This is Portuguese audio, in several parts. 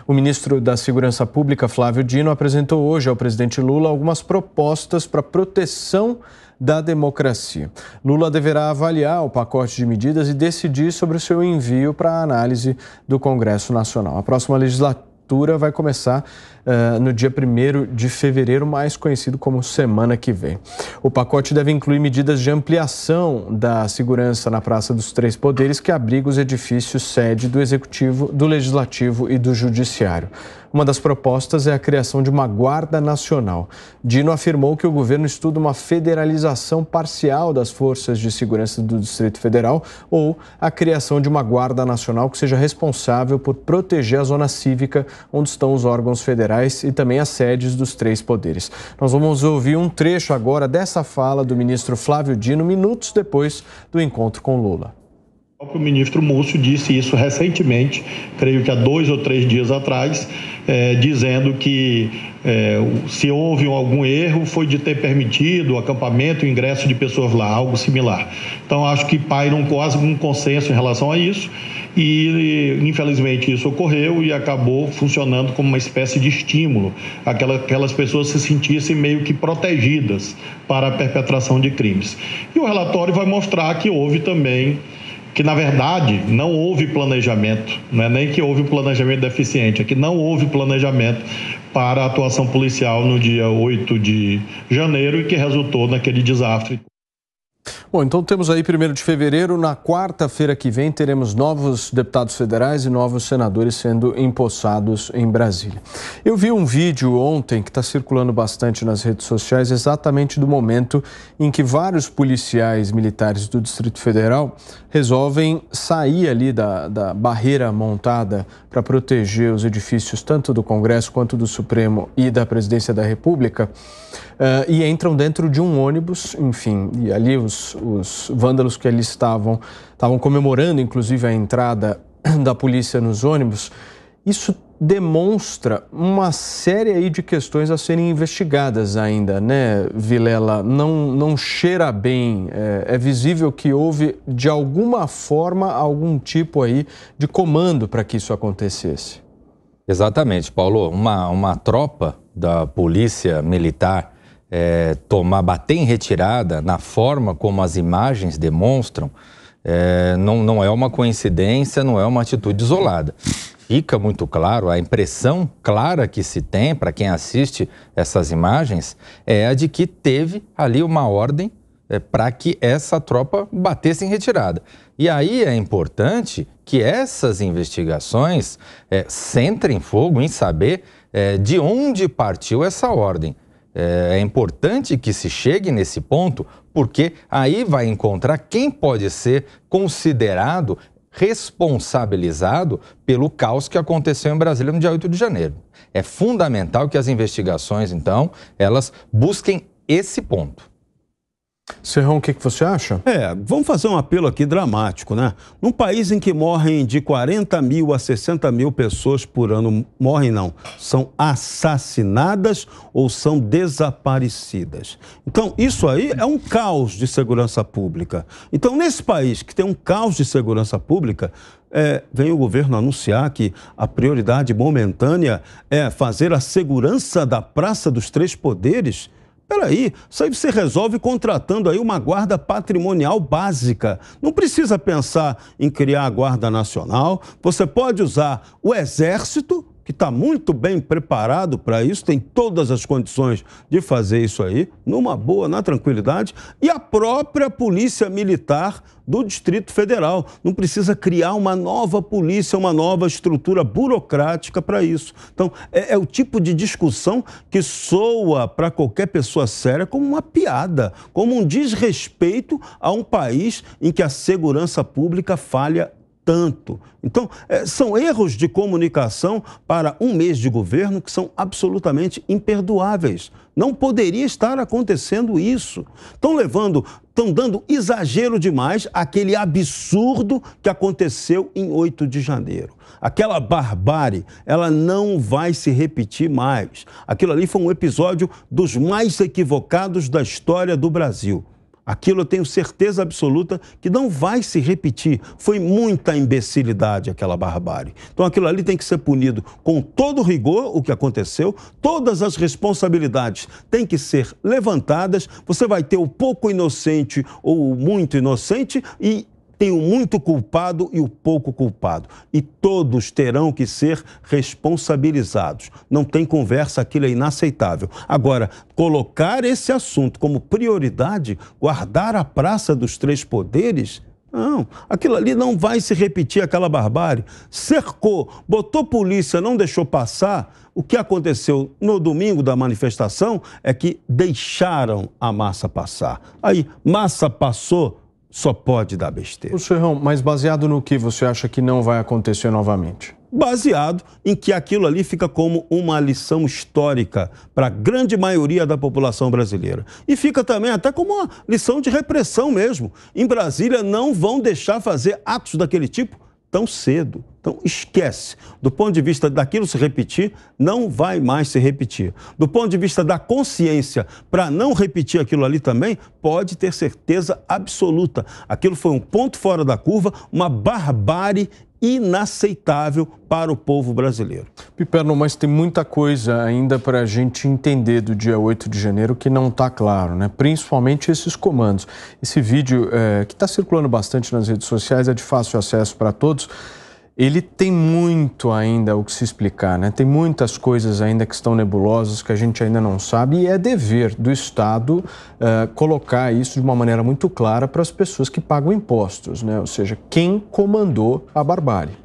O ministro da Segurança Pública, Flávio Dino, apresentou hoje ao presidente Lula algumas propostas para proteção da democracia. Lula deverá avaliar o pacote de medidas e decidir sobre o seu envio para análise do Congresso Nacional. A próxima legislatura vai começar no dia 1º de fevereiro, mais conhecido como semana que vem. O pacote deve incluir medidas de ampliação da segurança na Praça dos Três Poderes, que abriga os edifícios sede do Executivo, do Legislativo e do Judiciário. Uma das propostas é a criação de uma Guarda Nacional. Dino afirmou que o governo estuda uma federalização parcial das forças de segurança do Distrito Federal ou a criação de uma Guarda Nacional que seja responsável por proteger a zona cívica onde estão os órgãos federais e também as sedes dos três poderes. Nós vamos ouvir um trecho agora dessa fala do ministro Flávio Dino, minutos depois do encontro com Lula. O próprio ministro Múcio disse isso recentemente, creio que há 2 ou 3 dias atrás, dizendo que se houve algum erro foi de ter permitido o acampamento e o ingresso de pessoas lá, algo similar. Então, acho que paira quase um consenso em relação a isso e, infelizmente, isso ocorreu e acabou funcionando como uma espécie de estímulo, aquelas pessoas se sentissem meio que protegidas para a perpetração de crimes. E o relatório vai mostrar que houve também que, na verdade, não houve planejamento, não é nem que houve um planejamento deficiente, é que não houve planejamento para a atuação policial no dia 8 de janeiro e que resultou naquele desastre. Bom, então temos aí 1º de fevereiro, na quarta-feira que vem teremos novos deputados federais e novos senadores sendo empossados em Brasília. Eu vi um vídeo ontem que está circulando bastante nas redes sociais, exatamente do momento em que vários policiais militares do Distrito Federal resolvem sair ali da barreira montada para proteger os edifícios tanto do Congresso quanto do Supremo e da Presidência da República e entram dentro de um ônibus, enfim, e ali os vândalos que ali estavam comemorando, inclusive, a entrada da polícia nos ônibus. Isso demonstra uma série aí de questões a serem investigadas ainda, né, Vilela? Não cheira bem. É visível que houve, de alguma forma, algum tipo aí de comando para que isso acontecesse. Exatamente, Paulo. Uma tropa da polícia militar bater em retirada na forma como as imagens demonstram, não é uma coincidência, não é uma atitude isolada. Fica muito claro, a impressão clara que se tem para quem assiste essas imagens é a de que teve ali uma ordem para que essa tropa batesse em retirada. E aí é importante que essas investigações centrem fogo em saber de onde partiu essa ordem. É importante que se chegue nesse ponto, porque aí vai encontrar quem pode ser considerado responsabilizado pelo caos que aconteceu em Brasília no dia 8 de janeiro. É fundamental que as investigações, então, elas busquem esse ponto. Serrão, o que você acha? Vamos fazer um apelo aqui dramático, né? Num país em que morrem de 40 mil a 60 mil pessoas por ano, são assassinadas ou são desaparecidas. Então, isso aí é um caos de segurança pública. Então, nesse país que tem um caos de segurança pública, vem o governo anunciar que a prioridade momentânea é fazer a segurança da Praça dos Três Poderes. Peraí, isso aí você resolve contratando aí uma guarda patrimonial básica. Não precisa pensar em criar a Guarda Nacional. Você pode usar o Exército, que está muito bem preparado para isso, tem todas as condições de fazer isso aí, numa boa, na tranquilidade, e a própria Polícia Militar do Distrito Federal. Não precisa criar uma nova polícia, uma nova estrutura burocrática para isso. Então, é o tipo de discussão que soa para qualquer pessoa séria como uma piada, como um desrespeito a um país em que a segurança pública falha tanto. Então, são erros de comunicação para um mês de governo que são absolutamente imperdoáveis. Não poderia estar acontecendo isso. Estão dando exagero demais àquele absurdo que aconteceu em 8 de janeiro. Aquela barbárie, ela não vai se repetir mais. Aquilo ali foi um episódio dos mais equivocados da história do Brasil. Aquilo eu tenho certeza absoluta que não vai se repetir. Foi muita imbecilidade aquela barbárie. Então aquilo ali tem que ser punido com todo rigor, o que aconteceu. Todas as responsabilidades têm que ser levantadas. Você vai ter o pouco inocente ou o muito inocente e tem o muito culpado e o pouco culpado. E todos terão que ser responsabilizados. Não tem conversa, aquilo é inaceitável. Agora, colocar esse assunto como prioridade, guardar a praça dos três poderes, não, aquilo ali não vai se repetir, aquela barbárie. Cercou, botou polícia, não deixou passar. O que aconteceu no domingo da manifestação é que deixaram a massa passar. Aí, massa passou, só pode dar besteira. O Serrão, mas baseado no que você acha que não vai acontecer novamente? Baseado em que aquilo ali fica como uma lição histórica para a grande maioria da população brasileira. E fica também até como uma lição de repressão mesmo. Em Brasília não vão deixar fazer atos daquele tipo tão cedo. Então, esquece. Do ponto de vista daquilo se repetir, não vai mais se repetir. Do ponto de vista da consciência, para não repetir aquilo ali também, pode ter certeza absoluta. Aquilo foi um ponto fora da curva, uma barbárie inaceitável para o povo brasileiro. Piperno, mas tem muita coisa ainda para a gente entender do dia 8 de janeiro que não está claro, né? Principalmente esses comandos. Esse vídeo que está circulando bastante nas redes sociais, é de fácil acesso para todos. Ele tem muito ainda o que se explicar, né? Tem muitas coisas ainda que estão nebulosas, que a gente ainda não sabe, e é dever do Estado colocar isso de uma maneira muito clara para as pessoas que pagam impostos, né? Ou seja, quem comandou a barbárie.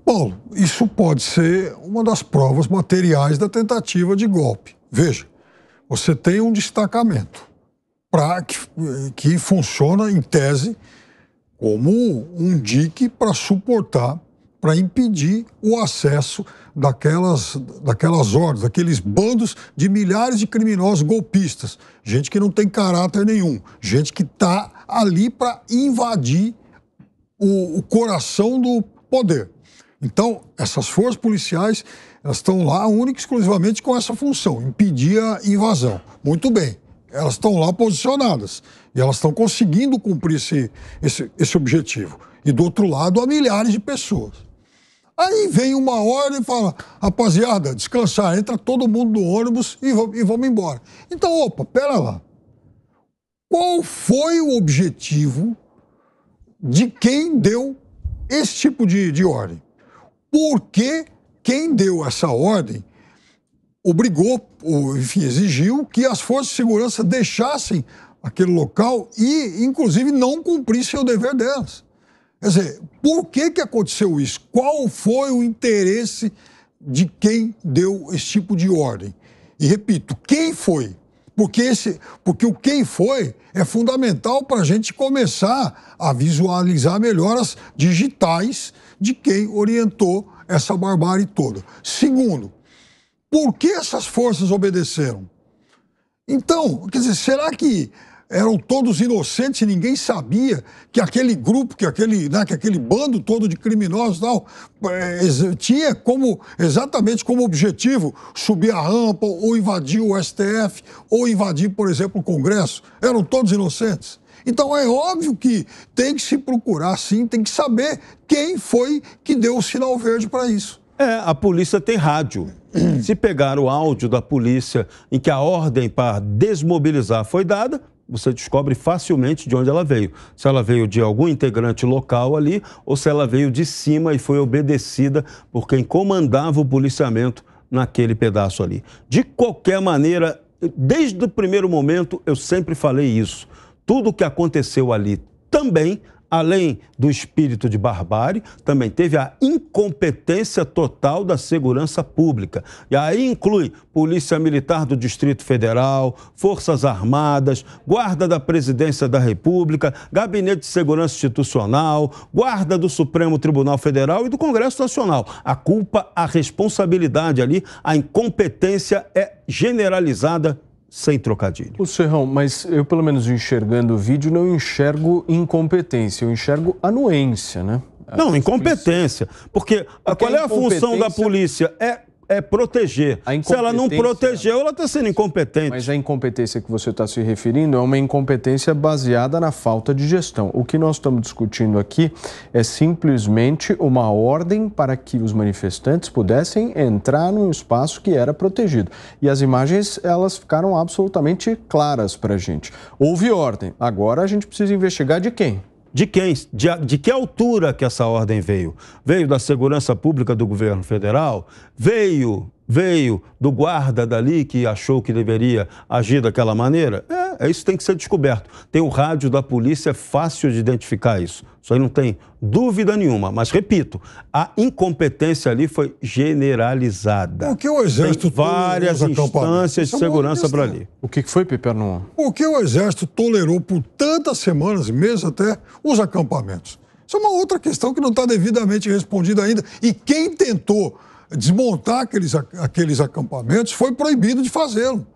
Paulo, isso pode ser uma das provas materiais da tentativa de golpe. Veja, você tem um destacamento que funciona, em tese, como um dique para suportar, para impedir o acesso daquelas ordens, daqueles bandos de milhares de criminosos golpistas, gente que não tem caráter nenhum, gente que está ali para invadir o coração do poder. Então, essas forças policiais, elas estão lá única e exclusivamente com essa função, impedir a invasão. Muito bem, elas estão lá posicionadas e elas estão conseguindo cumprir esse objetivo. E do outro lado, há milhares de pessoas. Aí vem uma ordem e fala, rapaziada, descansar, entra todo mundo no ônibus e vamos embora. Então, opa, pera lá. Qual foi o objetivo de quem deu esse tipo de ordem? Porque quem deu essa ordem obrigou, ou enfim, exigiu que as forças de segurança deixassem aquele local e, inclusive, não cumprissem o dever delas. Quer dizer, por que aconteceu isso? Qual foi o interesse de quem deu esse tipo de ordem? E, repito, quem foi? Porque o quem foi é fundamental para a gente começar a visualizar melhor as digitais de quem orientou essa barbárie toda. Segundo, por que essas forças obedeceram? Então, quer dizer, será que eram todos inocentes e ninguém sabia que aquele grupo, que aquele bando todo de criminosos tal, tinha exatamente como objetivo subir a rampa ou invadir o STF ou invadir, por exemplo, o Congresso? Eram todos inocentes? Então é óbvio que tem que se procurar, sim, tem que saber quem foi que deu o sinal verde para isso. A polícia tem rádio. Se pegar o áudio da polícia em que a ordem para desmobilizar foi dada, você descobre facilmente de onde ela veio. Se ela veio de algum integrante local ali ou se ela veio de cima e foi obedecida por quem comandava o policiamento naquele pedaço ali. De qualquer maneira, desde o primeiro momento, eu sempre falei isso. Tudo o que aconteceu ali também, além do espírito de barbárie, também teve a incompetência total da segurança pública. E aí inclui Polícia Militar do Distrito Federal, Forças Armadas, Guarda da Presidência da República, Gabinete de Segurança Institucional, Guarda do Supremo Tribunal Federal e do Congresso Nacional. A culpa, a responsabilidade ali, a incompetência é generalizada, sem trocadilho. O Serrão, mas eu, pelo menos enxergando o vídeo, não enxergo incompetência, eu enxergo anuência, né? Não, incompetência. Porque qual é a função da polícia? é proteger. Se ela não protegeu, ela está sendo incompetente. Mas a incompetência que você está se referindo é uma incompetência baseada na falta de gestão. O que nós estamos discutindo aqui é simplesmente uma ordem para que os manifestantes pudessem entrar num espaço que era protegido. E as imagens, elas ficaram absolutamente claras para a gente. Houve ordem. Agora a gente precisa investigar de quem? De quem? De que altura que essa ordem veio? Veio da segurança pública do governo federal? Veio do guarda dali que achou que deveria agir daquela maneira? Isso tem que ser descoberto. Tem o rádio da polícia, é fácil de identificar isso. Isso aí não tem dúvida nenhuma. Mas, repito, a incompetência ali foi generalizada. Por que o Exército tem várias instâncias de segurança para ali. O que foi, Piperno? Por que o Exército tolerou por tantas semanas e meses até os acampamentos? Isso é uma outra questão que não está devidamente respondida ainda. E quem tentou desmontar aqueles acampamentos foi proibido de fazê-lo.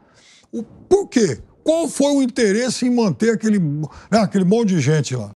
Por quê? Qual foi o interesse em manter aquele monte de gente lá?